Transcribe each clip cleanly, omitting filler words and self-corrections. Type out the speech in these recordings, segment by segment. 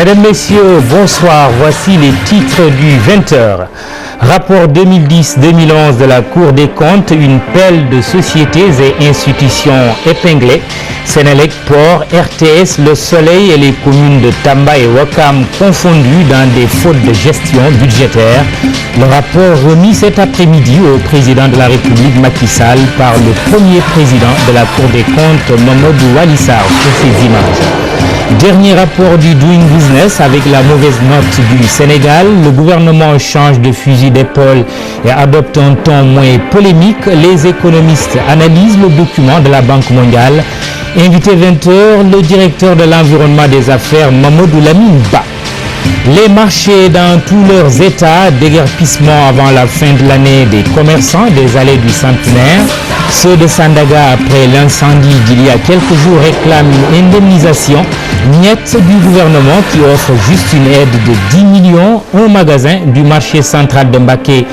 Mesdames, Messieurs, bonsoir. Voici les titres du 20h. Rapport 2010-2011 de la Cour des comptes, une pelle de sociétés et institutions épinglées. Sénélec, Port, RTS, Le Soleil et les communes de Tamba et Ouakam confondues dans des fautes de gestion budgétaire. Le rapport remis cet après-midi au président de la République Macky Sall par le premier président de la Cour des comptes, Mamadou Waly Sarr, sur ces images. Dernier rapport du Doing Business avec la mauvaise note du Sénégal. Le gouvernement change de fusil d'épaule et adopte un ton moins polémique. Les économistes analysent le document de la Banque mondiale. Invité 20h, le directeur de l'environnement des affaires, Mamadou Lamine Ba. Les marchés dans tous leurs états, déguerpissement avant la fin de l'année des commerçants des allées du Centenaire. Ceux de Sandaga, après l'incendie d'il y a quelques jours, réclament une indemnisation nette du gouvernement qui offre juste une aide de 10 millions. Un magasin du marché central de Mbaké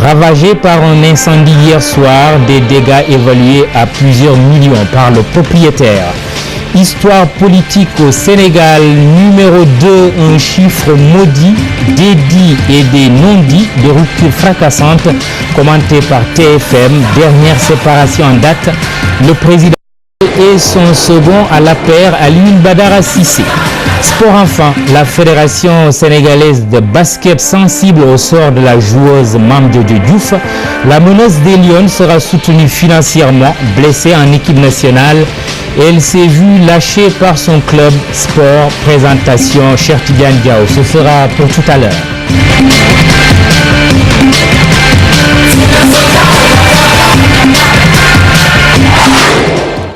ravagé par un incendie hier soir, des dégâts évalués à plusieurs millions par le propriétaire. Histoire politique au Sénégal, numéro 2, un chiffre maudit, des dits et des non-dits, de ruptures fracassantes, commenté par TFM. Dernière séparation en date, le président et son second à la paire, Alioune Badara Cissé. Sport enfin, la Fédération sénégalaise de basket sensible au sort de la joueuse Mame Diédhiou Diouf. La meneuse des Lions sera soutenue financièrement, blessée en équipe nationale. Elle s'est vue lâchée par son club sport. Présentation Cheikh Tidiane Diaw. Ce sera pour tout à l'heure.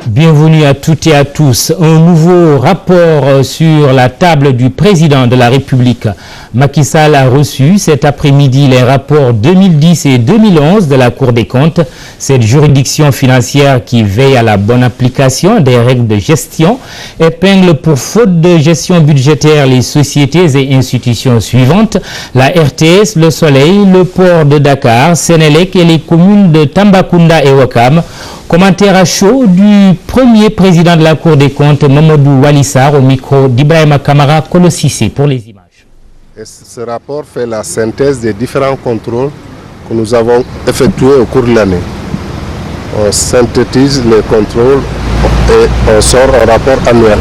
Bienvenue à toutes et à tous. Un nouveau rapport sur la table du président de la République. Macky Sall a reçu cet après-midi les rapports 2010 et 2011 de la Cour des comptes. Cette juridiction financière qui veille à la bonne application des règles de gestion épingle pour faute de gestion budgétaire les sociétés et institutions suivantes: la RTS, Le Soleil, le port de Dakar, Sénélec et les communes de Tambacounda et Ouakam. Commentaire à chaud du premier président de la Cour des comptes, Mamadou Waly Sarr, au micro d'Ibrahima Kamara Kolo-Cissé pour les images. Et ce rapport fait la synthèse des différents contrôles que nous avons effectués au cours de l'année. On synthétise les contrôles et on sort un rapport annuel.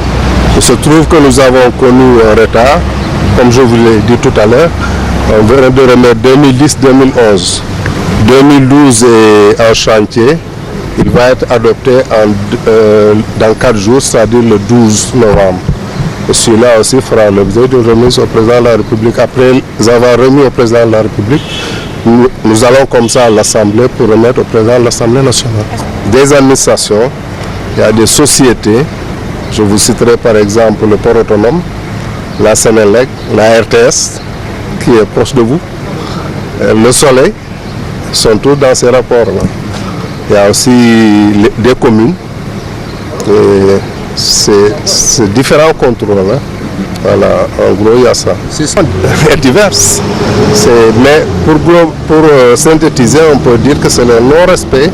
Il se trouve que nous avons connu un retard, comme je vous l'ai dit tout à l'heure. On vient de remettre 2010-2011. 2012 est en chantier. Il va être adopté dans 4 jours, c'est-à-dire le 12 novembre. Et celui-là aussi fera l'objet d'une remise au président de la République. Après avoir remis au président de la République, nous allons comme ça à l'Assemblée pour remettre au président de l'Assemblée nationale. Des administrations, il y a des sociétés, je vous citerai par exemple le port autonome, la Sénélec, la RTS, qui est proche de vous, Le Soleil, sont tous dans ces rapports-là. Il y a aussi des communes, c'est différents contrôles. Hein. Voilà, en gros, il y a ça. C'est diverses. Mais pour synthétiser, on peut dire que c'est le non-respect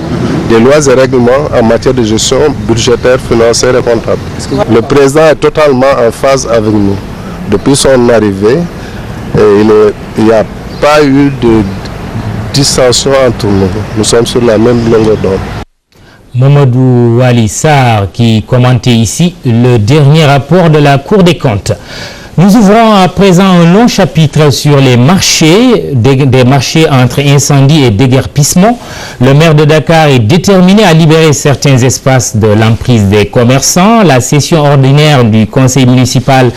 des lois et règlements en matière de gestion budgétaire, financière et comptable. Le président est totalement en phase avec nous. Depuis son arrivée, il n'y a pas eu de dissension entre nous. Nous sommes sur la même longueur d'onde. Mamadou Waly Sarr qui commentait ici le dernier rapport de la Cour des comptes. Nous ouvrons à présent un long chapitre sur les marchés, des marchés entre incendie et déguerpissement. Le maire de Dakar est déterminé à libérer certains espaces de l'emprise des commerçants. La session ordinaire du conseil municipal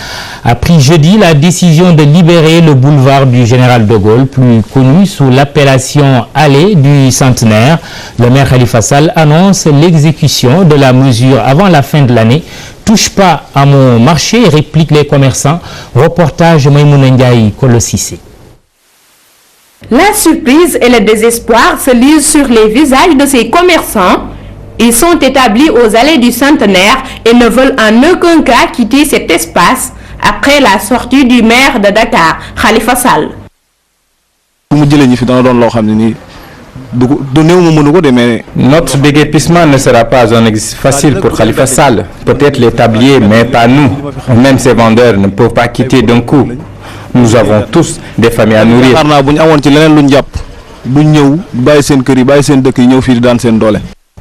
a pris jeudi la décision de libérer le boulevard du Général de Gaulle, plus connu sous l'appellation allée du Centenaire. Le maire Khalifa Sall annonce l'exécution de la mesure avant la fin de l'année. Touche pas à mon marché, répliquent les commerçants. Reportage Maïmouna Ndiaye Kolo-Cissé. La surprise et le désespoir se lisent sur les visages de ces commerçants. Ils sont établis aux allées du Centenaire et ne veulent en aucun cas quitter cet espace après la sortie du maire de Dakar, Khalifa Sall. Notre déguerpissement ne sera pas un exercice facile pour Khalifa Sall. Peut-être les tabliers, mais pas nous. Même ces vendeurs ne peuvent pas quitter d'un coup. Nous avons tous des familles à nourrir.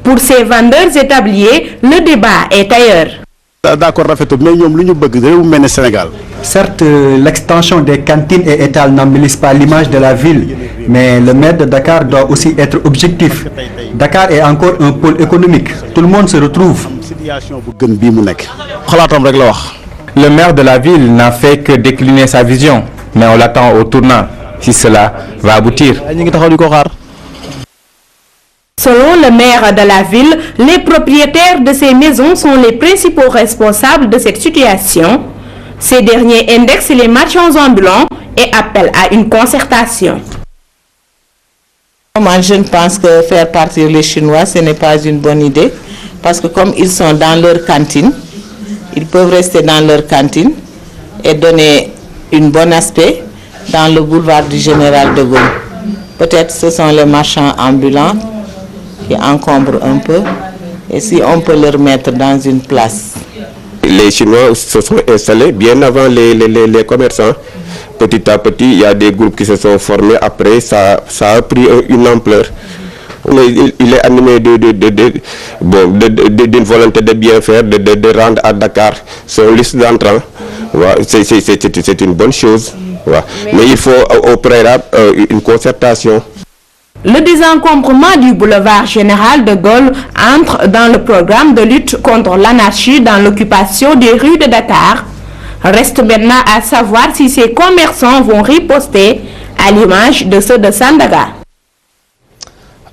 Pour ces vendeurs établiers, le débat est ailleurs. Certes, l'extension des cantines et étals n'embellissent pas l'image de la ville, mais le maire de Dakar doit aussi être objectif. Dakar est encore un pôle économique. Tout le monde se retrouve. Le maire de la ville n'a fait que décliner sa vision, mais on l'attend au tournant, si cela va aboutir. Selon le maire de la ville, les propriétaires de ces maisons sont les principaux responsables de cette situation. Ces derniers indexent les marchands ambulants et appellent à une concertation. Moi, je ne pense que faire partir les Chinois, ce n'est pas une bonne idée, parce que comme ils sont dans leur cantine, ils peuvent rester dans leur cantine et donner un bon aspect dans le boulevard du Général de Gaulle. Peut-être ce sont les marchands ambulants qui encombrent un peu, et si on peut leur mettre dans une place. Les Chinois se sont installés bien avant les commerçants. Petit à petit, il y a des groupes qui se sont formés. Après, ça a pris une ampleur. Il est animé d'une volonté de bien faire, de rendre à Dakar son liste d'entrants. C'est une bonne chose. Mais il faut au préalable une concertation. Le désencombrement du boulevard Général de Gaulle entre dans le programme de lutte contre l'anarchie dans l'occupation des rues de Dakar. Reste maintenant à savoir si ces commerçants vont riposter à l'image de ceux de Sandaga.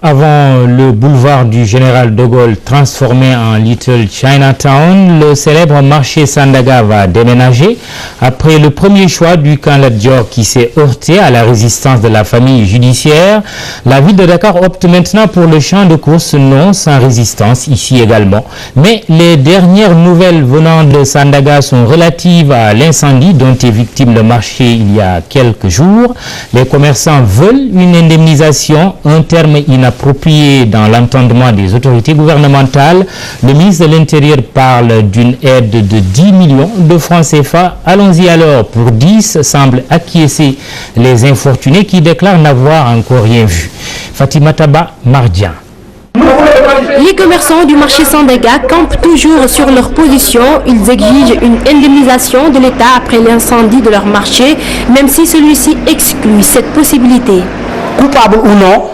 Avant le boulevard du Général de Gaulle transformé en Little Chinatown, le célèbre marché Sandaga va déménager après le premier choix du camp Lat Dior qui s'est heurté à la résistance de la famille judiciaire. La ville de Dakar opte maintenant pour le champ de course non sans résistance ici également. Mais les dernières nouvelles venant de Sandaga sont relatives à l'incendie dont est victime le marché il y a quelques jours. Les commerçants veulent une indemnisation, un terme inapproprié dans l'entendement des autorités gouvernementales. Le ministre de l'Intérieur parle d'une aide de 10 millions de francs CFA. Allons-y alors. Pour 10 semble acquiescer les infortunés qui déclarent n'avoir encore rien vu. Fatima Taba, Mardian. Les commerçants du marché Sandaga campent toujours sur leur position. Ils exigent une indemnisation de l'État après l'incendie de leur marché, même si celui-ci exclut cette possibilité. Coupable ou non,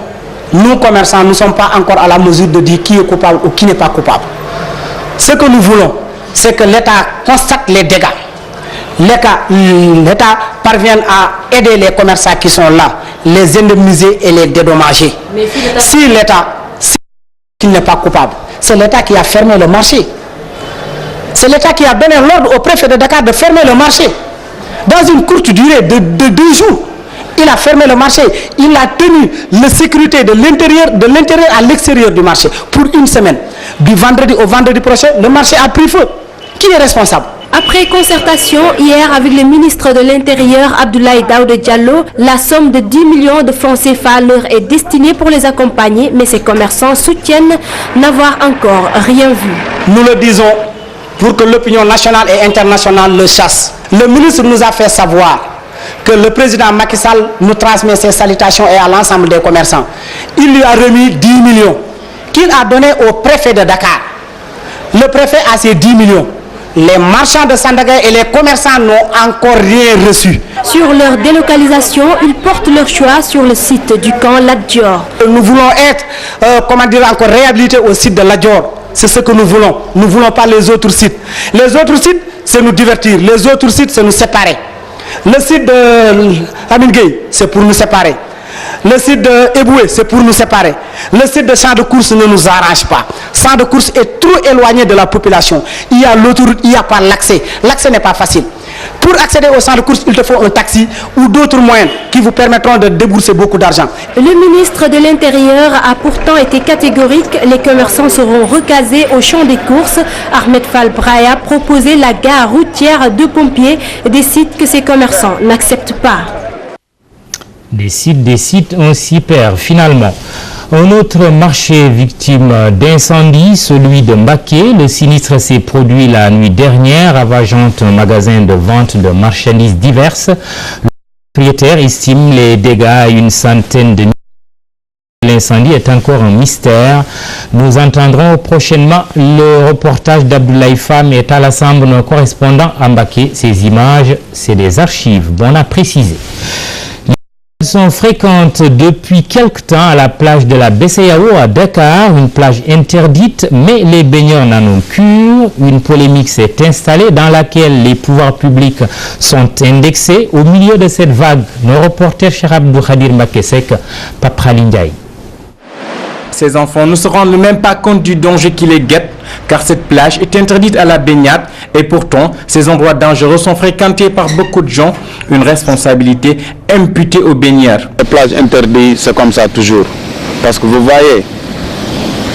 nous, commerçants, ne sommes pas encore à la mesure de dire qui est coupable ou qui n'est pas coupable. Ce que nous voulons, c'est que l'État constate les dégâts. L'État parvienne à aider les commerçants qui sont là, les indemniser et les dédommager. Si l'État n'est pas coupable, c'est l'État qui a fermé le marché. C'est l'État qui a donné l'ordre au préfet de Dakar de fermer le marché. Dans une courte durée de 2 jours. Il a fermé le marché, il a tenu la sécurité de l'intérieur à l'extérieur du marché pour une semaine. Du vendredi au vendredi prochain, le marché a pris feu. Qui est responsable? Après concertation hier avec le ministre de l'Intérieur Abdoulaye Daouda Diallo, la somme de 10 millions de francs CFA leur est destinée pour les accompagner, mais ces commerçants soutiennent n'avoir encore rien vu. Nous le disons pour que l'opinion nationale et internationale le chasse. Le ministre nous a fait savoir que le président Macky Sall nous transmet ses salutations et à l'ensemble des commerçants. Il lui a remis 10 millions qu'il a donné au préfet de Dakar. Le préfet a ses 10 millions. Les marchands de Sandaga et les commerçants n'ont encore rien reçu. Sur leur délocalisation, ils portent leur choix sur le site du camp Lat Dior. Nous voulons être, encore réhabilités au site de Lat Dior. C'est ce que nous voulons. Nous ne voulons pas les autres sites. Les autres sites, c'est nous divertir. Les autres sites, c'est nous séparer. Le site de Amin Gueye, c'est pour nous séparer. Le site de Eboué, c'est pour nous séparer. Le site de champ de course ne nous arrange pas. Champ de course est trop éloigné de la population. Il y a l'autoroute, il n'y a pas l'accès. L'accès n'est pas facile. Pour accéder au champ de course, il te faut un taxi ou d'autres moyens qui vous permettront de débourser beaucoup d'argent. Le ministre de l'Intérieur a pourtant été catégorique. Les commerçants seront recasés au champ des courses. Ahmed Fall Braya proposait la gare routière de pompiers, des sites que ces commerçants n'acceptent pas. Des sites, on s'y perd finalement. Un autre marché victime d'incendie, celui de Mbacké. Le sinistre s'est produit la nuit dernière, ravageant un magasin de vente de marchandises diverses. Le propriétaire estime les dégâts à une centaine de milliers. L'incendie est encore un mystère. Nous entendrons prochainement le reportage d'Abdoulaye Fam et Talassamba, nos correspondants à Mbacké. Ces images, c'est des archives, bon à préciser. Elles sont fréquentes depuis quelque temps à la plage de la Besseyao à Dakar, une plage interdite, mais les baigneurs n'en ont cure. Une polémique s'est installée dans laquelle les pouvoirs publics sont indexés. Au milieu de cette vague, nos reporters Cheikh Abdou Khadir Mbakesek, Paprali Ndiaye. Ces enfants ne se rendent même pas compte du danger qui les guette, car cette plage est interdite à la baignade et pourtant ces endroits dangereux sont fréquentés par beaucoup de gens, une responsabilité imputée aux baigneurs. Les plages interdites, c'est comme ça toujours, parce que vous voyez,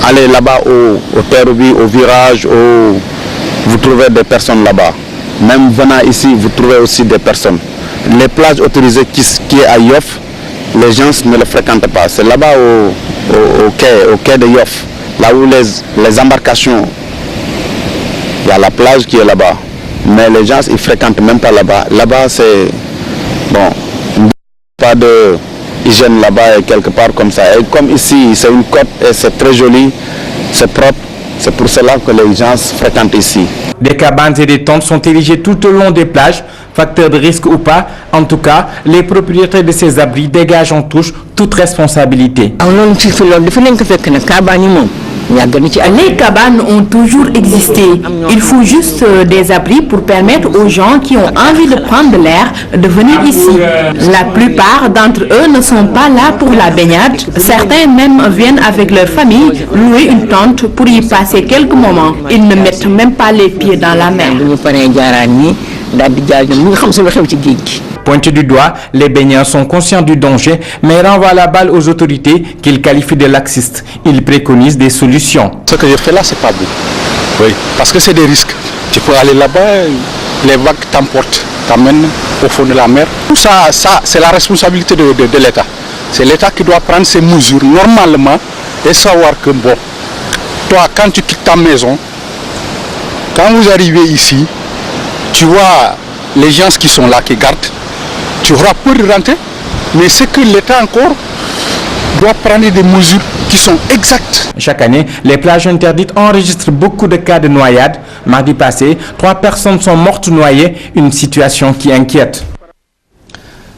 allez là-bas au Terre-Bi, au virage, vous trouvez des personnes là-bas. Même venant ici, vous trouvez aussi des personnes. Les plages autorisées qui est à Yoff, les gens ne les fréquentent pas. C'est là-bas au quai de Yoff, là où les embarcations, il y a la plage qui est là-bas. Mais les gens, ils ne fréquentent même pas là-bas. Là-bas, c'est... Bon, pas de hygiène là-bas, quelque part comme ça. Et comme ici, c'est une côte et c'est très joli, c'est propre. C'est pour cela que les gens fréquentent ici. Des cabanes et des tentes sont érigées tout au long des plages, facteur de risque ou pas. En tout cas, les propriétaires de ces abris dégagent en touche toute responsabilité. Les cabanes ont toujours existé. Il faut juste des abris pour permettre aux gens qui ont envie de prendre l'air de venir ici. La plupart d'entre eux ne sont pas là pour la baignade. Certains même viennent avec leur famille louer une tente pour y passer quelques moments. Ils ne mettent même pas les pieds dans la mer. Pointés du doigt, les baigneurs sont conscients du danger, mais renvoient la balle aux autorités qu'ils qualifient de laxistes. Ils préconisent des solutions. Ce que je fais là, c'est pas bon. Oui, parce que c'est des risques. Tu peux aller là-bas, les vagues t'emportent, t'amènent au fond de la mer. Tout ça c'est la responsabilité de l'État. C'est l'État qui doit prendre ses mesures normalement et savoir que, bon, toi, quand tu quittes ta maison, quand vous arrivez ici, tu vois les gens qui sont là, qui gardent, tu auras peur de rentrer, mais c'est que l'État encore doit prendre des mesures qui sont exactes. Chaque année, les plages interdites enregistrent beaucoup de cas de noyade. Mardi passé, 3 personnes sont mortes noyées, une situation qui inquiète.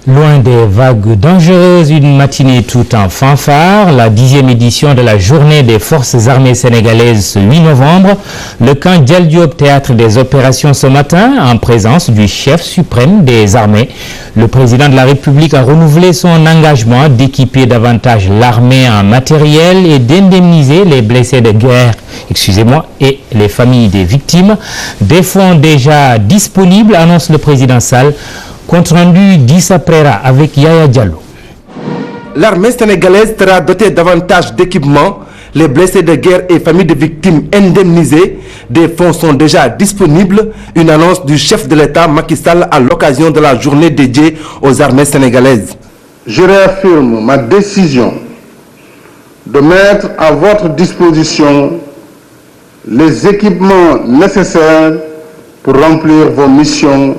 Loin des vagues dangereuses, une matinée tout en fanfare, la 10e édition de la journée des forces armées sénégalaises ce 8 novembre, le camp Dial Diop, théâtre des opérations ce matin, en présence du chef suprême des armées. Le président de la République a renouvelé son engagement d'équiper davantage l'armée en matériel et d'indemniser les blessés de guerre, et les familles des victimes. Des fonds déjà disponibles, annonce le président Sall. Compte rendu d'Issa Prera avec Yaya Diallo. L'armée sénégalaise sera dotée davantage d'équipements. Les blessés de guerre et familles de victimes indemnisées. Des fonds sont déjà disponibles. Une annonce du chef de l'État Macky Sall à l'occasion de la journée dédiée aux armées sénégalaises. Je réaffirme ma décision de mettre à votre disposition les équipements nécessaires pour remplir vos missions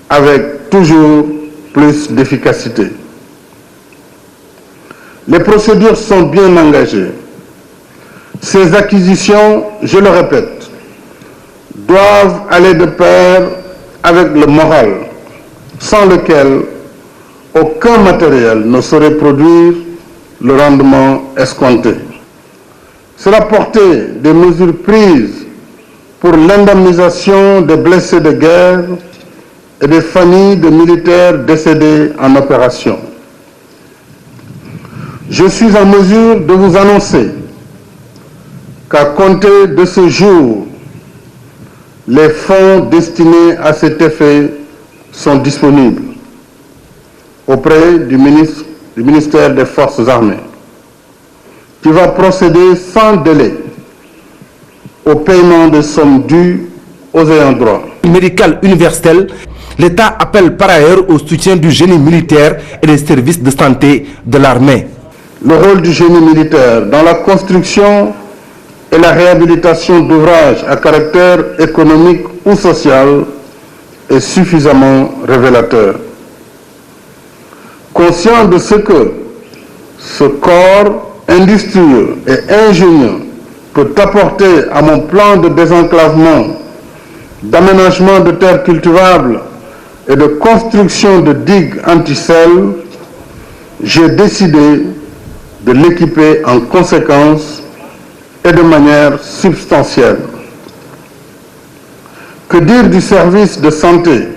avec toujours plus d'efficacité. Les procédures sont bien engagées. Ces acquisitions, je le répète, doivent aller de pair avec le moral, sans lequel aucun matériel ne saurait produire le rendement escompté. C'est la portée des mesures prises pour l'indemnisation des blessés de guerre et des familles de militaires décédés en opération. Je suis en mesure de vous annoncer qu'à compter de ce jour, les fonds destinés à cet effet sont disponibles auprès du ministère des Forces armées, qui va procéder sans délai au paiement des sommes dues aux ayants droit. Médical universel, l'État appelle par ailleurs au soutien du génie militaire et des services de santé de l'armée. le rôle du génie militaire dans la construction et la réhabilitation d'ouvrages à caractère économique ou social est suffisamment révélateur. Conscient de ce que ce corps industrieux et ingénieux peut apporter à mon plan de désenclavement, d'aménagement de terres cultivables et de construction de digues anti-sel, j'ai décidé de l'équiper en conséquence et de manière substantielle. Que dire du service de santé?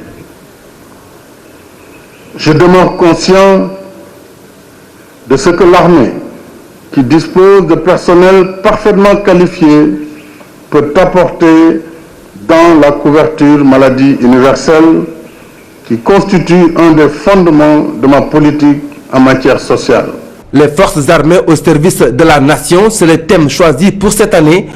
Je demeure conscient de ce que l'armée, qui dispose de personnel parfaitement qualifié, peut apporter dans la couverture maladie universelle, qui constitue un des fondements de ma politique en matière sociale. Les forces armées au service de la nation, c'est le thème choisi pour cette année.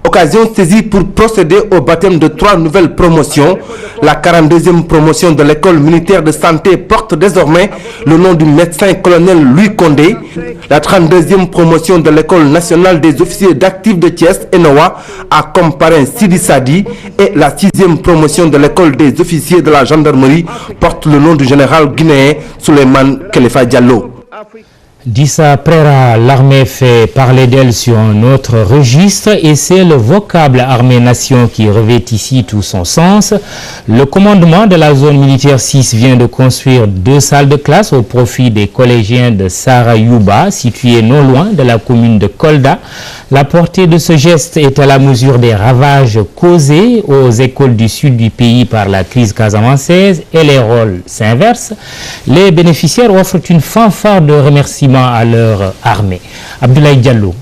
Occasion saisie pour procéder au baptême de 3 nouvelles promotions. La 42e promotion de l'école militaire de santé porte désormais le nom du médecin-colonel Louis Condé. La 32e promotion de l'école nationale des officiers d'actifs de Thiès, ENOA, a comme parrain Sidi Sadi. Et la 6e promotion de l'école des officiers de la gendarmerie porte le nom du général guinéen Souleymane Khalifa Diallo. Dissa Prera, l'armée fait parler d'elle sur un autre registre et c'est le vocable armée-nation qui revêt ici tout son sens. Le commandement de la zone militaire 6 vient de construire 2 salles de classe au profit des collégiens de Sarayouba, situés non loin de la commune de Kolda. La portée de ce geste est à la mesure des ravages causés aux écoles du sud du pays par la crise casamançaise et les rôles s'inversent. Les bénéficiaires offrent une fanfare de remerciements à leur armée. Abdoulaye Diallo.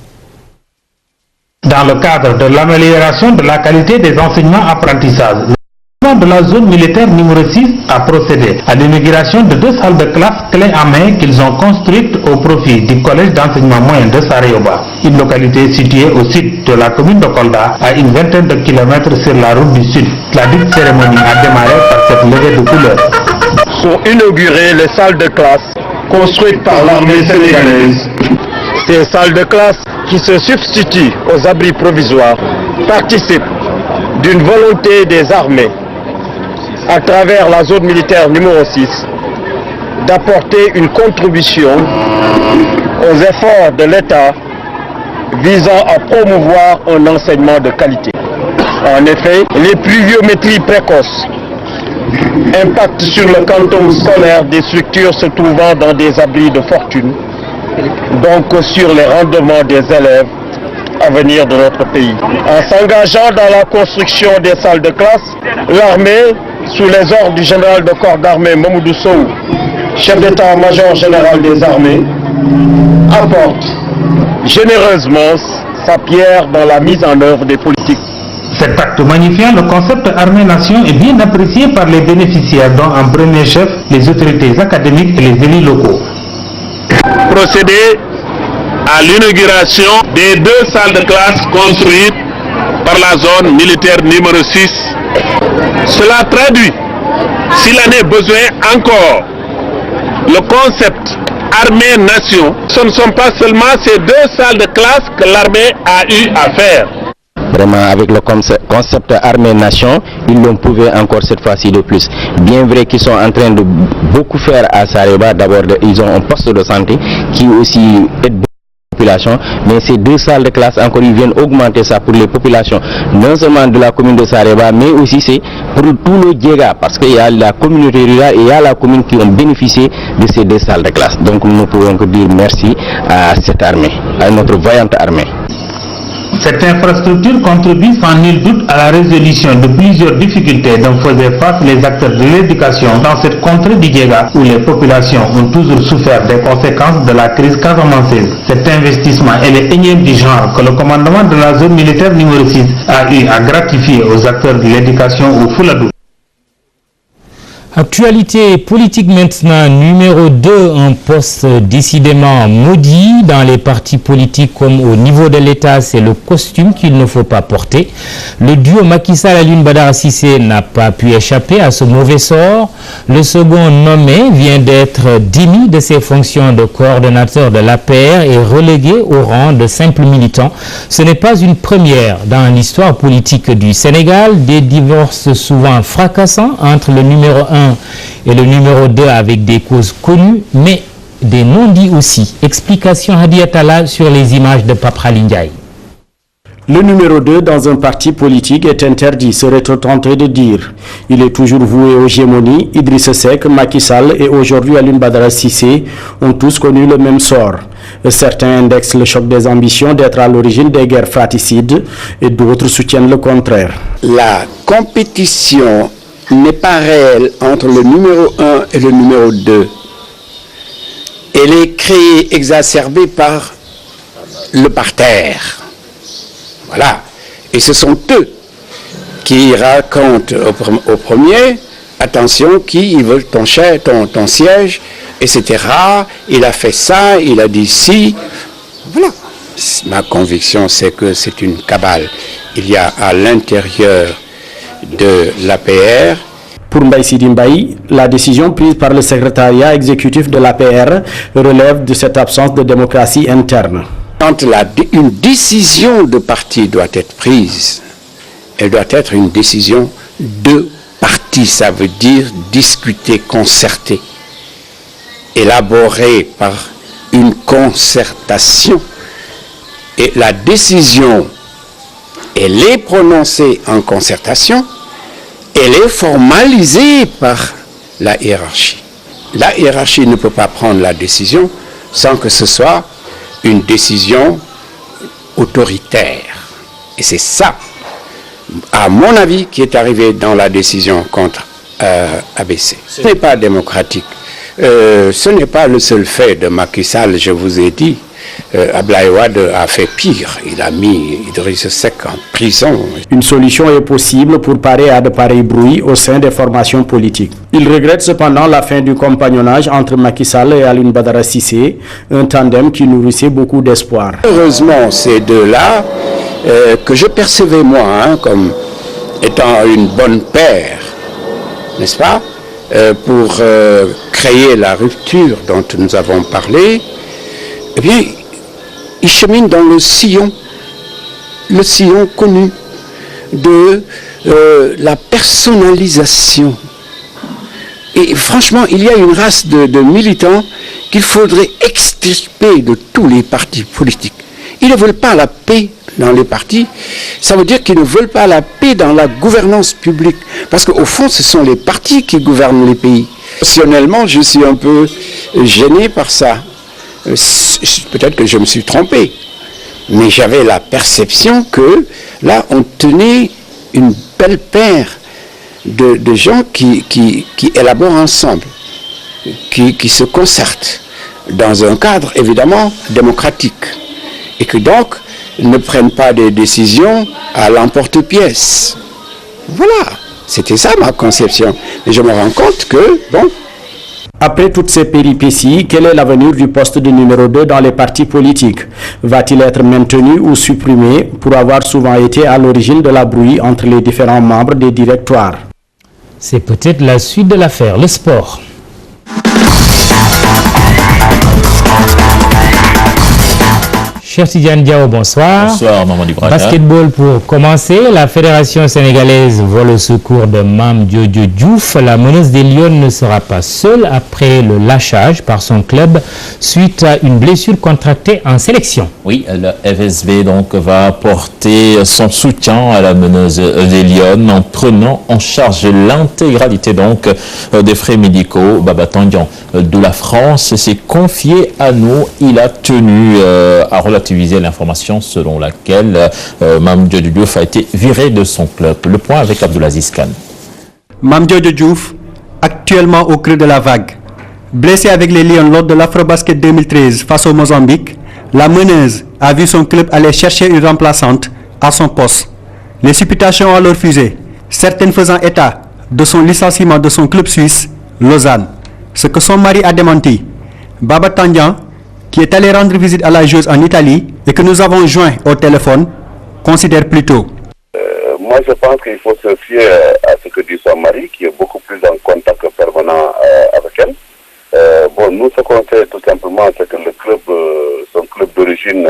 Dans le cadre de l'amélioration de la qualité des enseignements-apprentissages, le gouvernement de la zone militaire numéro 6 a procédé à l'inauguration de 2 salles de classe clés en main qu'ils ont construites au profit du collège d'enseignement moyen de Sarayoba, une localité située au sud de la commune de Kolda, à une vingtaine de kilomètres sur la route du sud. La dite cérémonie a démarré par cette levée de couleurs. Sont inaugurées les salles de classe construites par l'armée sénégalaise. Ces salles de classe qui se substituent aux abris provisoires participent d'une volonté des armées à travers la zone militaire numéro 6 d'apporter une contribution aux efforts de l'État visant à promouvoir un enseignement de qualité. En effet, les pluviométries précoces impactent sur le quantum scolaire des structures se trouvant dans des abris de fortune, donc sur les rendements des élèves à venir de notre pays. En s'engageant dans la construction des salles de classe, l'armée, sous les ordres du général de corps d'armée Mamoudou Sow, chef d'état-major général des armées, apporte généreusement sa pierre dans la mise en œuvre des politiques. Cet acte magnifiant le concept armée-nation est bien apprécié par les bénéficiaires, dont en premier chef les autorités académiques et les élus locaux. Procéder à l'inauguration des 2 salles de classe construites par la zone militaire numéro 6. Cela traduit, s'il en est besoin encore, le concept armée-nation. Ce ne sont pas seulement ces 2 salles de classe que l'armée a eu à faire. Vraiment, avec le concept armée-nation, ils l'ont prouvé encore cette fois-ci de plus. Bien vrai qu'ils sont en train de beaucoup faire à Sareba. D'abord, ils ont un poste de santé qui aussi aide beaucoup la population. Mais ces 2 salles de classe, encore, ils viennent augmenter ça pour les populations, non seulement de la commune de Sareba, mais aussi c'est pour tout le Djega, parce qu'il y a la communauté rurale et il y a la commune qui ont bénéficié de ces 2 salles de classe. Donc nous ne pouvons que dire merci à cette armée, à notre voyante armée. Cette infrastructure contribue sans nul doute à la résolution de plusieurs difficultés dont faisaient face les acteurs de l'éducation dans cette contrée du Djega où les populations ont toujours souffert des conséquences de la crise casamançaise. Cet investissement est le énième du genre que le commandement de la zone militaire numéro 6 a eu à gratifier aux acteurs de l'éducation au Fouladou. Actualité politique maintenant, numéro 2, un poste décidément maudit dans les partis politiques comme au niveau de l'État, c'est le costume qu'il ne faut pas porter. Le duo Macky Sall Alioune Badara Cissé n'a pas pu échapper à ce mauvais sort. Le second nommé vient d'être démis de ses fonctions de coordonnateur de l'APR et relégué au rang de simple militant. Ce n'est pas une première dans l'histoire politique du Sénégal. Des divorces souvent fracassants entre le numéro 1 et le numéro 2 avec des causes connues, mais des non-dits aussi. Explication Hadiatala sur les images de Pape Khalindiaï. Le numéro 2 dans un parti politique est interdit, serait-on tenté de dire. Il est toujours voué aux gémonies. Idrissa Seck, Macky Sall et aujourd'hui Alioune Badara Cissé ont tous connu le même sort. Certains indexent le choc des ambitions d'être à l'origine des guerres fratricides et d'autres soutiennent le contraire. La compétition n'est pas réelle entre le numéro 1 et le numéro 2. Elle est créée, exacerbée par le parterre. Voilà. Et ce sont eux qui racontent au premier, attention, ils veulent ton siège, etc. Il a fait ça, il a dit ci. Voilà. Ma conviction, c'est que c'est une cabale. Il y a à l'intérieur de l'APR. Pour Mbaye Sidi Mbaye, la décision prise par le secrétariat exécutif de l'APR relève de cette absence de démocratie interne. Quand une décision de parti doit être prise, elle doit être une décision de parti. Ça veut dire discuter, concerter, élaborée par une concertation. Et la décision, elle est prononcée en concertation, elle est formalisée par la hiérarchie. La hiérarchie ne peut pas prendre la décision sans que ce soit une décision autoritaire. Et c'est ça, à mon avis, qui est arrivé dans la décision contre ABC. Ce n'est pas démocratique. Ce n'est pas le seul fait de Macky Sall, je vous ai dit. Abdoulaye Wade a fait pire. Il a mis Idrissa Seck en prison. Une solution est possible pour parer à de pareils bruits au sein des formations politiques. Il regrette cependant la fin du compagnonnage entre Macky Sall et Alioune Badara Cissé, un tandem qui nourrissait beaucoup d'espoir. Heureusement, ces deux-là, que je percevais moi comme étant une bonne paire, n'est-ce pas, pour créer la rupture dont nous avons parlé, eh bien, ils cheminent dans le sillon connu de la personnalisation. Et franchement, il y a une race de militants qu'il faudrait extirper de tous les partis politiques. Ils ne veulent pas la paix dans les partis, ça veut dire qu'ils ne veulent pas la paix dans la gouvernance publique. Parce qu'au fond, ce sont les partis qui gouvernent les pays. Personnellement, je suis un peu gêné par ça. Peut-être que je me suis trompé, mais j'avais la perception que là, on tenait une belle paire de gens qui élaborent ensemble, qui se concertent dans un cadre évidemment démocratique et que donc ne prennent pas des décisions à l'emporte-pièce. Voilà, c'était ça ma conception. Et je me rends compte que, bon, après toutes ces péripéties, quel est l'avenir du poste de numéro 2 dans les partis politiques? Va-t-il être maintenu ou supprimé pour avoir souvent été à l'origine de la brouille entre les différents membres des directoires? C'est peut-être la suite de l'affaire. Le sport. Cher Tidiane Diao, bonsoir. Bonsoir, Mamadi Braka. Basketball pour commencer. La Fédération sénégalaise vole au secours de Mame Diodjo Diouf. La meneuse des Lions ne sera pas seule après le lâchage par son club suite à une blessure contractée en sélection. Oui, le FSV donc va porter son soutien à la meneuse des Lions en prenant en charge l'intégralité donc des frais médicaux. Baba Tandian de la France s'est confié à nous. Il a tenu à relativiser l'information selon laquelle Mame Diodjo Diouf a été viré de son club. Le point avec Abdoulaziz Kane. Mame Diodjo Diouf, actuellement au creux de la vague. Blessée avec les Lions lors de l'Afrobasket 2013 face au Mozambique, la meneuse a vu son club aller chercher une remplaçante à son poste. Les supputations ont alors fusé, certaines faisant état de son licenciement de son club suisse, Lausanne. Ce que son mari a démenti. Baba Tandian, qui est allé rendre visite à la joueuse en Italie et que nous avons joint au téléphone, considère plutôt. Moi, je pense qu'il faut se fier à ce que dit son mari, qui est beaucoup plus en contact permanent avec elle. Bon, nous, ce qu'on sait tout simplement, c'est que le club, son club d'origine,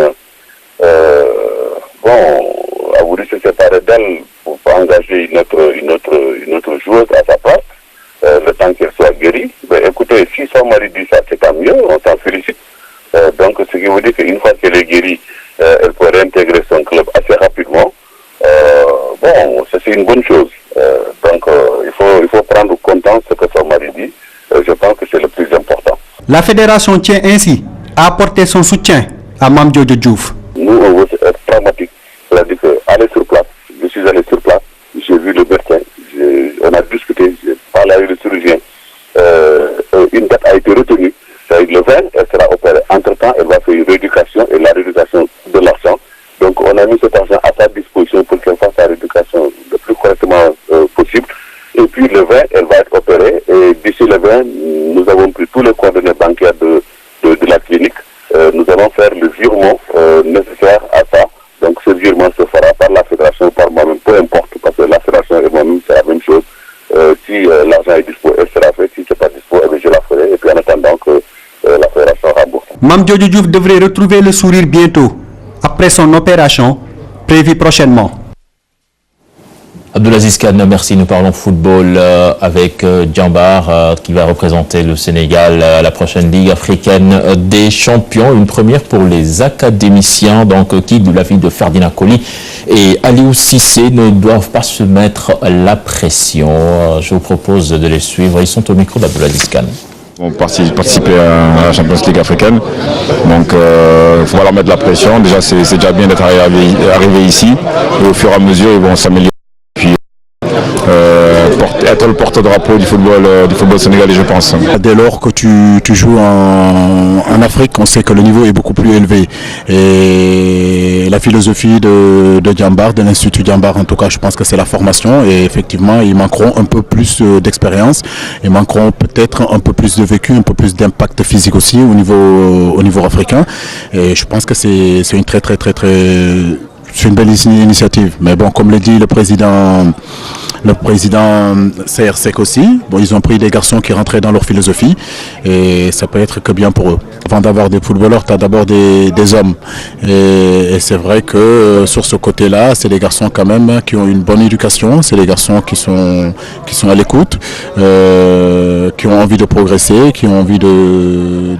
a voulu se séparer d'elle pour engager une autre joueuse à sa place, le temps qu'elle soit guérie. Mais écoutez, si son mari dit ça, c'est tant mieux, on s'en félicite. Donc, ce qui veut dire qu'une fois qu'elle est guérie, elle peut réintégrer son club assez rapidement. Bon, c'est une bonne chose. Donc, il faut prendre compte ce que son mari dit. Je pense que c'est le plus important. La fédération tient ainsi à apporter son soutien à Mame Jojo Diouf. Nous, on veut être pragmatique. C'est-à-dire qu'aller sur place, je suis allé sur place, j'ai vu le médecin, on a discuté, j'ai parlé avec le chirurgien. Une date a été retenue, c'est-à-dire le 20, elle sera opérée. Entre-temps, elle va faire une rééducation et la rééducation de l'argent. Donc, on a mis cet argent à sa disposition pour qu'elle fasse sa rééducation le plus correctement possible. Et puis, le 20, elle va être opérée. Et d'ici le 20, nous avons pris tous les coordonnées bancaires de la clinique. Nous allons faire le virement nécessaire à ça. Donc, ce virement se fera par la fédération, par moi-même, peu importe, parce que la fédération et moi-même, c'est la même chose. Si l'argent est dispo, elle sera faite. Si ce n'est pas dispo, je la ferai. Et puis, en attendant que la fédération rembourse. Mame Jojo Diouf devrait retrouver le sourire bientôt, après son opération, prévue prochainement. Abdelaziz Kane, merci. Nous parlons football avec Djambar qui va représenter le Sénégal à la prochaine Ligue africaine des champions. Une première pour les académiciens donc, qui, de l'avis de Ferdinand Coly et Aliou Cissé, ne doivent pas se mettre la pression. Je vous propose de les suivre. Ils sont au micro d'Abdelaziz Kane. On participer à la Champions League africaine, donc il faut leur mettre la pression. Déjà c'est déjà bien d'être arrivé ici, et au fur et à mesure ils vont s'améliorer. Puis être le porte-drapeau du football sénégalais, je pense. Dès lors que tu joues en Afrique, on sait que le niveau est beaucoup plus élevé. Et la philosophie de Djambar, de l'Institut Djambar, en tout cas, je pense que c'est la formation. Et effectivement, ils manqueront un peu plus d'expérience. Ils manqueront peut-être un peu plus de vécu, un peu plus d'impact physique aussi au niveau africain. Et je pense que c'est une c'est une belle initiative. Mais bon, comme le dit le président CRSEC aussi, bon, ils ont pris des garçons qui rentraient dans leur philosophie et ça peut être que bien pour eux. Avant d'avoir des footballeurs, tu as d'abord des hommes. Et c'est vrai que sur ce côté-là, c'est des garçons quand même qui ont une bonne éducation, c'est des garçons qui sont à l'écoute, qui ont envie de progresser, qui ont envie de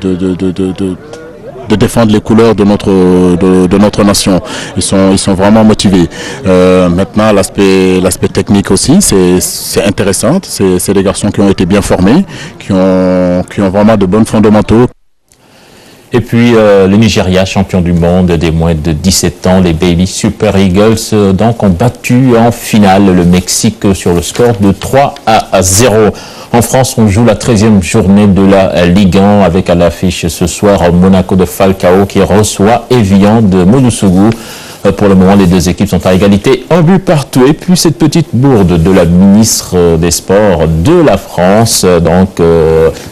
défendre les couleurs de notre nation. Ils sont vraiment motivés. Maintenant, l'aspect technique aussi, c'est intéressant. C'est des garçons qui ont été bien formés, qui ont vraiment de bons fondamentaux. Et puis le Nigeria, champion du monde des moins de 17 ans, les Baby Super Eagles donc ont battu en finale le Mexique sur le score de 3-0. En France, on joue la 13e journée de la Ligue 1 avec à l'affiche ce soir Monaco de Falcao qui reçoit Evian de Moussougou. Pour le moment, les deux équipes sont à égalité, un but partout. Et puis cette petite bourde de la ministre des Sports de la France, donc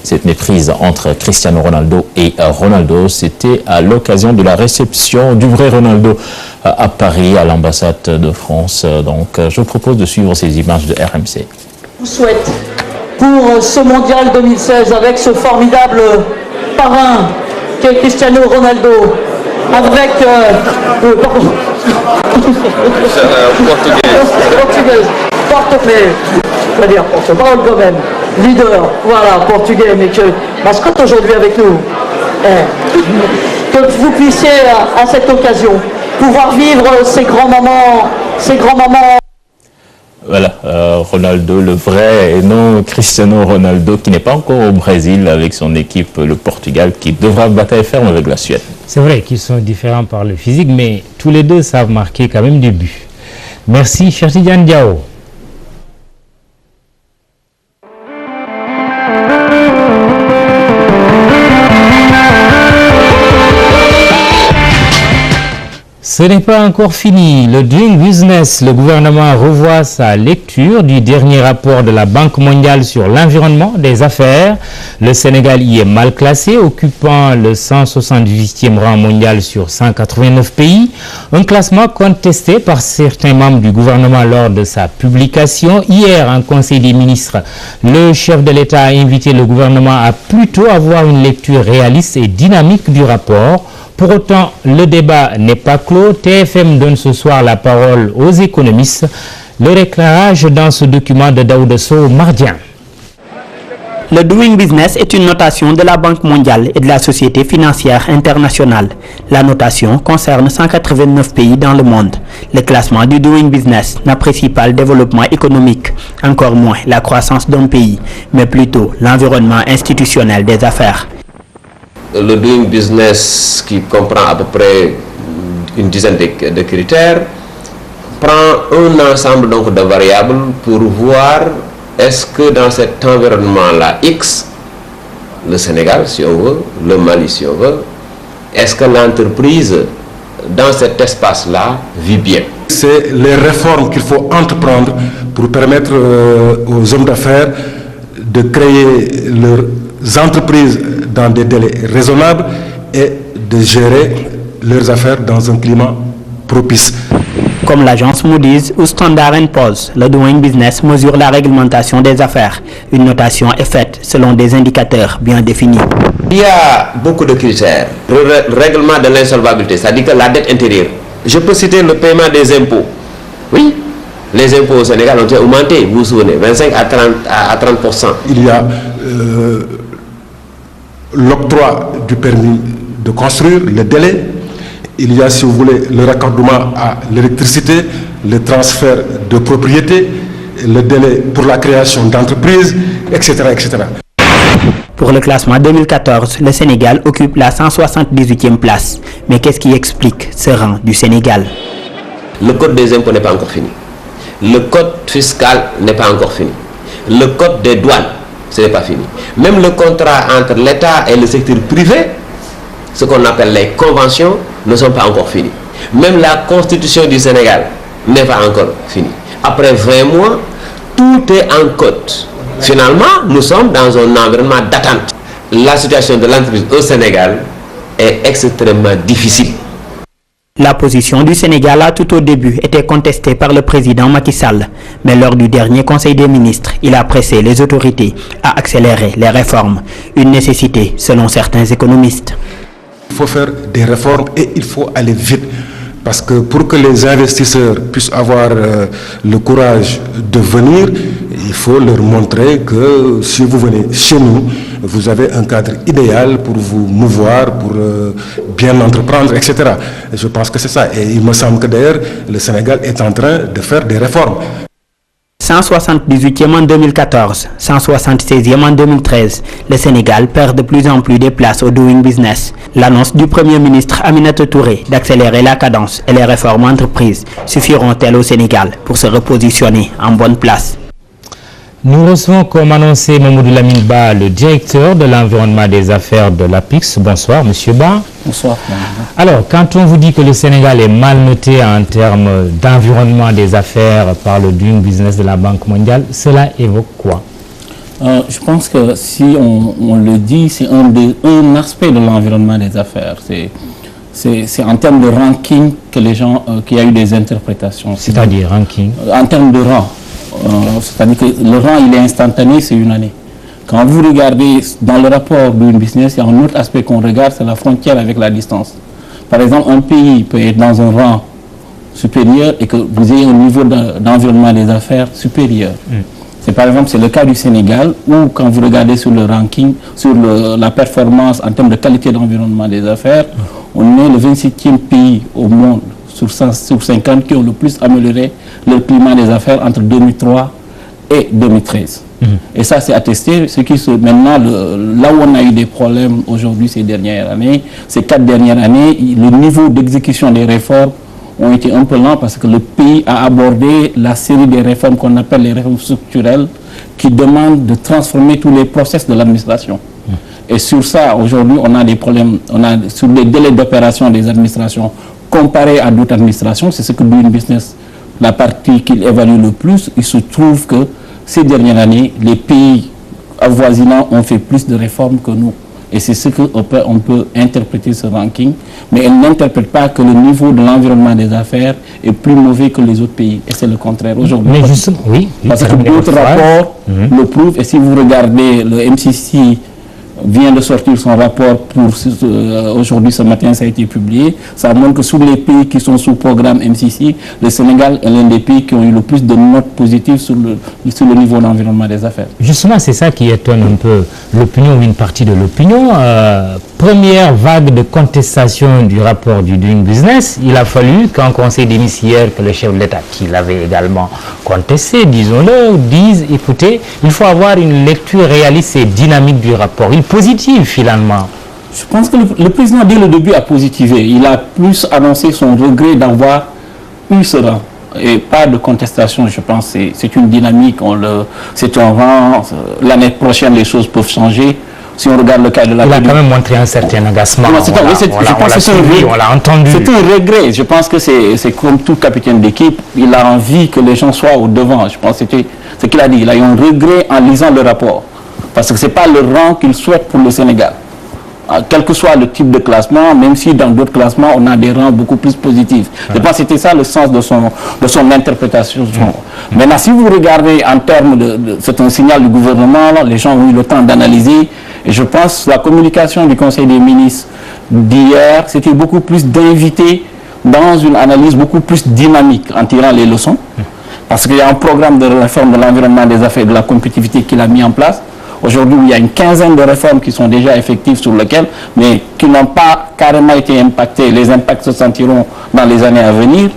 cette méprise entre Cristiano Ronaldo et Ronaldo, c'était à l'occasion de la réception du vrai Ronaldo à Paris, à l'ambassade de France. Donc je vous propose de suivre ces images de RMC. Je vous souhaite pour ce mondial 2016 avec ce formidable parrain qu'est Cristiano Ronaldo, avec portugais, je veux dire porte-parole quand même, leader, voilà, portugais, mais que mascotte aujourd'hui avec nous. Que vous puissiez à cette occasion pouvoir vivre ces grands moments. Voilà, Ronaldo le vrai et non Cristiano Ronaldo qui n'est pas encore au Brésil avec son équipe, le Portugal, qui devra bataille ferme avec la Suède. C'est vrai qu'ils sont différents par le physique, mais tous les deux savent marquer quand même du but. Merci, Cherti Diao. Ce n'est pas encore fini. Le Doing Business, le gouvernement revoit sa lecture du dernier rapport de la Banque mondiale sur l'environnement des affaires. Le Sénégal y est mal classé, occupant le 178e rang mondial sur 189 pays. Un classement contesté par certains membres du gouvernement lors de sa publication. Hier, en Conseil des ministres, le chef de l'État a invité le gouvernement à plutôt avoir une lecture réaliste et dynamique du rapport. Pour autant, le débat n'est pas clos. TFM donne ce soir la parole aux économistes. Le éclairage dans ce document de Daouda Sow Mardien. Le Doing Business est une notation de la Banque mondiale et de la Société financière internationale. La notation concerne 189 pays dans le monde. Le classement du Doing Business n'apprécie pas le développement économique, encore moins la croissance d'un pays, mais plutôt l'environnement institutionnel des affaires. Le Doing Business, qui comprend à peu près une dizaine de critères, prend un ensemble donc de variables pour voir est-ce que dans cet environnement-là X, le Sénégal si on veut, le Mali si on veut, est-ce que l'entreprise dans cet espace-là vit bien? C'est les réformes qu'il faut entreprendre pour permettre aux hommes d'affaires de créer leurs entreprises dans des délais raisonnables et de gérer leurs affaires dans un climat propice. Comme l'agence Moody's ou Standard & Poor's, le Doing Business mesure la réglementation des affaires. Une notation est faite selon des indicateurs bien définis. Il y a beaucoup de critères. Le règlement de l'insolvabilité, c'est-à-dire que la dette intérieure. Je peux citer le paiement des impôts. Oui, les impôts au Sénégal ont augmenté, vous vous souvenez, 25 à 30%. Il y a l'octroi du permis de construire, le délai. Il y a, si vous voulez, le raccordement à l'électricité, le transfert de propriété, le délai pour la création d'entreprises, etc., etc. Pour le classement 2014, le Sénégal occupe la 178e place. Mais qu'est-ce qui explique ce rang du Sénégal? Le code des impôts n'est pas encore fini. Le code fiscal n'est pas encore fini. Le code des douanes, ce n'est pas fini. Même le contrat entre l'État et le secteur privé, ce qu'on appelle les conventions, ne sont pas encore finis. Même la constitution du Sénégal n'est pas encore finie. Après 20 mois, tout est en cote. Finalement, nous sommes dans un environnement d'attente. La situation de l'entreprise au Sénégal est extrêmement difficile. La position du Sénégal a tout au début été contestée par le président Macky Sall. Mais lors du dernier Conseil des ministres, il a pressé les autorités à accélérer les réformes. Une nécessité selon certains économistes. Il faut faire des réformes et il faut aller vite. Parce que pour que les investisseurs puissent avoir le courage de venir, il faut leur montrer que si vous venez chez nous, vous avez un cadre idéal pour vous mouvoir, pour bien entreprendre, etc. Et je pense que c'est ça. Et il me semble que d'ailleurs, le Sénégal est en train de faire des réformes. 178e en 2014, 176e en 2013, le Sénégal perd de plus en plus de places au Doing Business. L'annonce du Premier ministre Aminata Touré d'accélérer la cadence et les réformes entreprises suffiront-elles au Sénégal pour se repositionner en bonne place? Nous recevons, comme annoncé, Mamoudou Lamine Ba, le directeur de l'environnement des affaires de l'APIX. Bonsoir, monsieur Ba. Bonsoir. Alors, quand on vous dit que le Sénégal est mal noté en termes d'environnement des affaires par le Doing Business de la Banque mondiale, cela évoque quoi? Je pense que si on le dit, c'est un aspect de l'environnement des affaires. C'est en termes de ranking que les gens, qu'il y a eu des interprétations. C'est-à-dire ranking? En termes de rang. C'est-à-dire que le rang, il est instantané, c'est une année. Quand vous regardez dans le rapport Doing Business, il y a un autre aspect qu'on regarde, c'est la frontière avec la distance. Par exemple, un pays peut être dans un rang supérieur et que vous ayez un niveau d'environnement des affaires supérieur. C'est par exemple, c'est le cas du Sénégal, où quand vous regardez sur le ranking, sur la performance en termes de qualité d'environnement des affaires, on est le 27e pays au monde sur 50 qui ont le plus amélioré le climat des affaires entre 2003 et 2013. Et ça, c'est attesté. Maintenant, là où on a eu des problèmes aujourd'hui ces dernières années, ces 4 dernières années, le niveau d'exécution des réformes ont été un peu lents parce que le pays a abordé la série des réformes qu'on appelle les réformes structurelles qui demandent de transformer tous les process de l'administration. Et sur ça, aujourd'hui, on a des problèmes, sur les délais d'opération des administrations comparé à d'autres administrations, c'est ce que Doing Business, la partie qu'il évalue le plus, il se trouve que ces dernières années, les pays avoisinants ont fait plus de réformes que nous. Et c'est ce qu'on peut interpréter ce ranking, mais elle n'interprète pas que le niveau de l'environnement des affaires est plus mauvais que les autres pays. Et c'est le contraire aujourd'hui. Mais justement, oui. Parce que d'autres rapports le prouvent. Et si vous regardez, le MCC vient de sortir son rapport pour aujourd'hui, ce matin, ça a été publié. Ça montre que sur les pays qui sont sous programme MCC, le Sénégal est l'un des pays qui ont eu le plus de notes positives sur le niveau d'environnement des affaires. Justement, c'est ça qui étonne un peu l'opinion ou une partie de l'opinion. Première vague de contestation du rapport du Doing Business, il a fallu qu'un conseil des ministres hier, que le chef de l'État, qui l'avait également contesté, disons-le, dise, écoutez, il faut avoir une lecture réaliste et dynamique du rapport. Il positive finalement. Je pense que le président dès le début a positivé. Il a plus annoncé son regret d'avoir eu ce rang. Et pas de contestation, je pense. C'est une dynamique, c'est un rang. L'année prochaine, les choses peuvent changer. Si on regarde le cas de la... Il a quand même montré un certain agacement. On l'a entendu. C'est un regret. Je pense que c'est comme tout capitaine d'équipe. Il a envie que les gens soient au devant. Je pense que c'était ce qu'il a dit. Il a eu un regret en lisant le rapport. Parce que ce n'est pas le rang qu'il souhaite pour le Sénégal. Quel que soit le type de classement, même si dans d'autres classements, on a des rangs beaucoup plus positifs. Je pense que c'était ça le sens de son interprétation. Maintenant, si vous regardez en termes c'est un signal du gouvernement, là, les gens ont eu le temps d'analyser. Et je pense que la communication du Conseil des ministres d'hier, c'était beaucoup plus d'inviter dans une analyse beaucoup plus dynamique en tirant les leçons. Parce qu'il y a un programme de réforme de l'environnement des affaires et de la compétitivité qu'il a mis en place. Aujourd'hui, il y a une quinzaine de réformes qui sont déjà effectives sur lesquelles, mais qui n'ont pas carrément été impactées. Les impacts se sentiront dans les années à venir.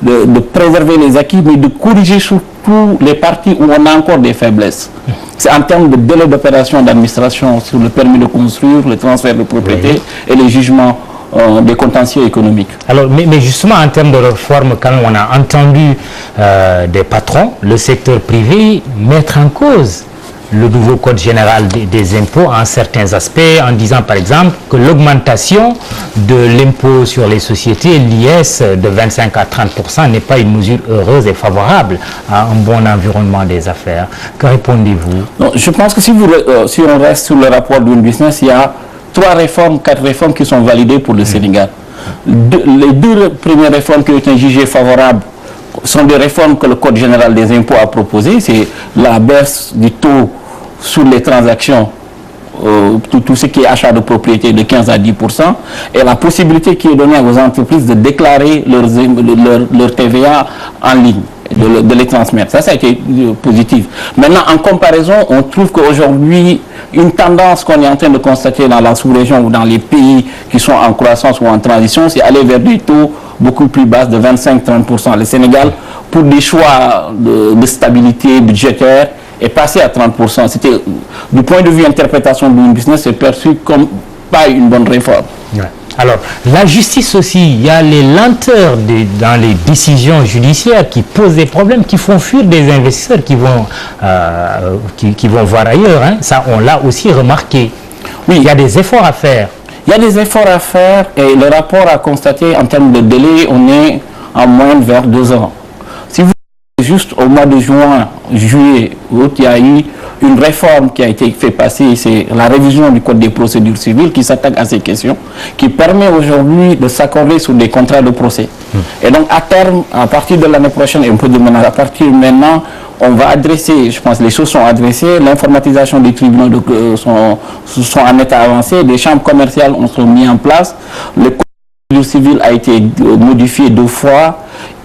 De préserver les acquis, mais de corriger surtout les parties où on a encore des faiblesses. C'est en termes de délai d'opération d'administration sur le permis de construire, le transfert de propriété et les jugements des contentieux économiques. Alors, mais justement, en termes de réforme, quand on a entendu des patrons, le secteur privé, mettre en cause le nouveau code général des impôts en certains aspects, en disant par exemple que l'augmentation de l'impôt sur les sociétés, l'IS, de 25 à 30% n'est pas une mesure heureuse et favorable à un bon environnement des affaires. Que répondez-vous? Je pense que si on reste sur le rapport Doing Business, il y a 4 réformes qui sont validées pour le Sénégal. Les 2 premières réformes qui ont été jugées favorables sont des réformes que le Code général des impôts a proposées. C'est la baisse du taux sur les transactions, tout ce qui est achat de propriété de 15 à 10%, et la possibilité qui est donnée aux entreprises de déclarer leur TVA en ligne, de les transmettre. Ça a été positif. Maintenant, en comparaison, on trouve qu'aujourd'hui, une tendance qu'on est en train de constater dans la sous-région ou dans les pays qui sont en croissance ou en transition, c'est aller vers des taux beaucoup plus bas de 25-30%. Le Sénégal, pour des choix de stabilité budgétaire, est passé à 30%. C'était, du point de vue interprétation du business, c'est perçu comme pas une bonne réforme. Alors, la justice aussi, il y a les lenteurs dans les décisions judiciaires qui posent des problèmes, qui font fuir des investisseurs qui vont voir ailleurs. Hein. Ça, on l'a aussi remarqué. Oui, il y a des efforts à faire. Il y a des efforts à faire et le rapport a constaté en termes de délai, on est en moyenne vers 2 ans. Si vous juste au mois de juillet, il y a eu une réforme qui a été fait passer, c'est la révision du Code des procédures civiles qui s'attaque à ces questions, qui permet aujourd'hui de s'accorder sur des contrats de procès. Et donc à terme, à partir de l'année prochaine, et un peu de maintenant, à partir de maintenant, on va adresser, je pense que les choses sont adressées, l'informatisation des tribunaux sont en état avancé, des chambres commerciales sont mises en place, le Code des procédures civiles a été modifié 2 fois,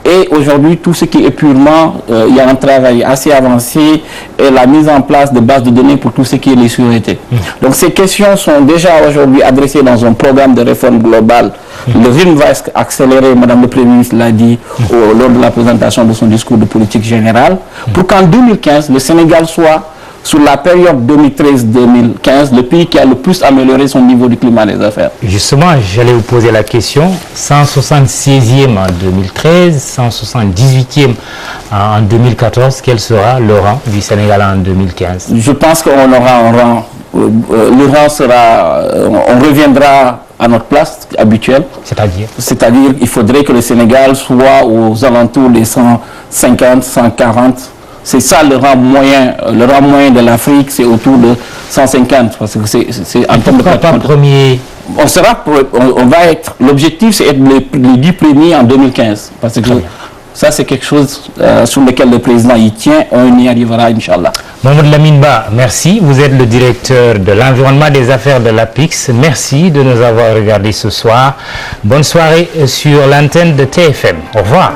et aujourd'hui, tout ce qui est purement, il y a un travail assez avancé et la mise en place de bases de données pour tout ce qui est les sûretés. Donc ces questions sont déjà aujourd'hui adressées dans un programme de réforme globale. Le rythme va accélérer, Madame le Premier ministre l'a dit lors de la présentation de son discours de politique générale, pour qu'en 2015, le Sénégal soit, sur la période 2013-2015, le pays qui a le plus amélioré son niveau du climat des affaires. Justement, j'allais vous poser la question. 176e en 2013, 178e en 2014. Quel sera le rang du Sénégal en 2015? Je pense qu'on aura un rang le rang sera, on reviendra à notre place habituelle. C'est-à-dire il faudrait que le Sénégal soit aux alentours des 150, 140. C'est ça le rang moyen. Le rang moyen de l'Afrique, c'est autour de 150. Parce que c'est en termes de premier. On va être. L'objectif, c'est être les 10 premiers en 2015. Parce que ça, c'est quelque chose sur lequel le président y tient. On y arrivera, Inch'Allah. Mohamed Lamine Ba, merci. Vous êtes le directeur de l'environnement des affaires de l'APIX. Merci de nous avoir regardés ce soir. Bonne soirée sur l'antenne de TFM. Au revoir.